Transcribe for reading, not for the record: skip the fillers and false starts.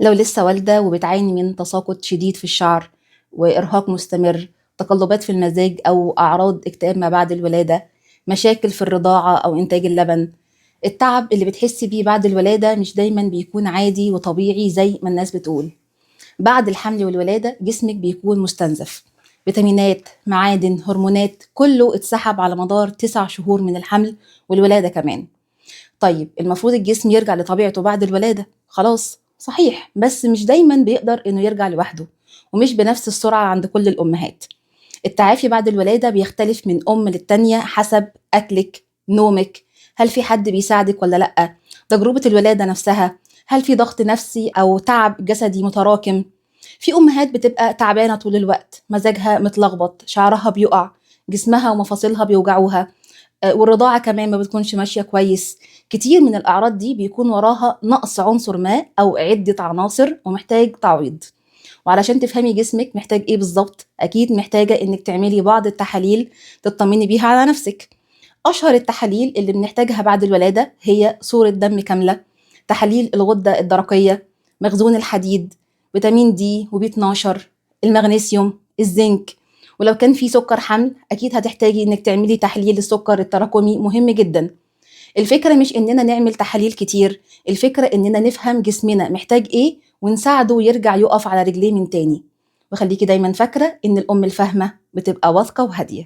لو لسه والدة وبتعاني من تساقط شديد في الشعر وإرهاق مستمر، تقلبات في المزاج أو أعراض اكتئاب ما بعد الولادة، مشاكل في الرضاعة أو إنتاج اللبن، التعب اللي بتحسي بيه بعد الولادة مش دايما بيكون عادي وطبيعي زي ما الناس بتقول. بعد الحمل والولادة جسمك بيكون مستنزف، فيتامينات، معادن، هرمونات، كله اتسحب على مدار 9 شهور من الحمل والولادة كمان. طيب المفروض الجسم يرجع لطبيعته بعد الولادة، خلاص صحيح، بس مش دايما بيقدر انه يرجع لوحده، ومش بنفس السرعة عند كل الأمهات. التعافي بعد الولادة بيختلف من أم للتانية حسب أكلك، نومك، هل في حد بيساعدك ولا لأ، تجربة الولادة نفسها، هل في ضغط نفسي أو تعب جسدي متراكم. في أمهات بتبقى تعبانة طول الوقت، مزاجها متلخبط، شعرها بيقع، جسمها ومفاصلها بيوجعوها، والرضاعة كمان ما بتكونش ماشية كويس. كتير من الأعراض دي بيكون وراها نقص عنصر ما أو عدة عناصر ومحتاج تعويض. وعلشان تفهمي جسمك محتاج إيه بالظبط، أكيد محتاجة إنك تعملي بعض التحاليل تطمني بيها على نفسك. أشهر التحاليل اللي بنحتاجها بعد الولادة هي صورة دم كاملة، تحاليل الغدة الدرقية، مخزون الحديد، فيتامين دي وبي 12، المغنيسيوم، الزنك. ولو كان في سكر حمل أكيد هتحتاجي إنك تعملي تحليل السكر التراكمي، مهم جدا. الفكرة مش إننا نعمل تحاليل كتير، الفكرة إننا نفهم جسمنا محتاج إيه ونساعده يرجع يقف على رجليه من تاني. وخليكي دايما فاكرة إن الأم الفاهمة بتبقى واثقة وهادية.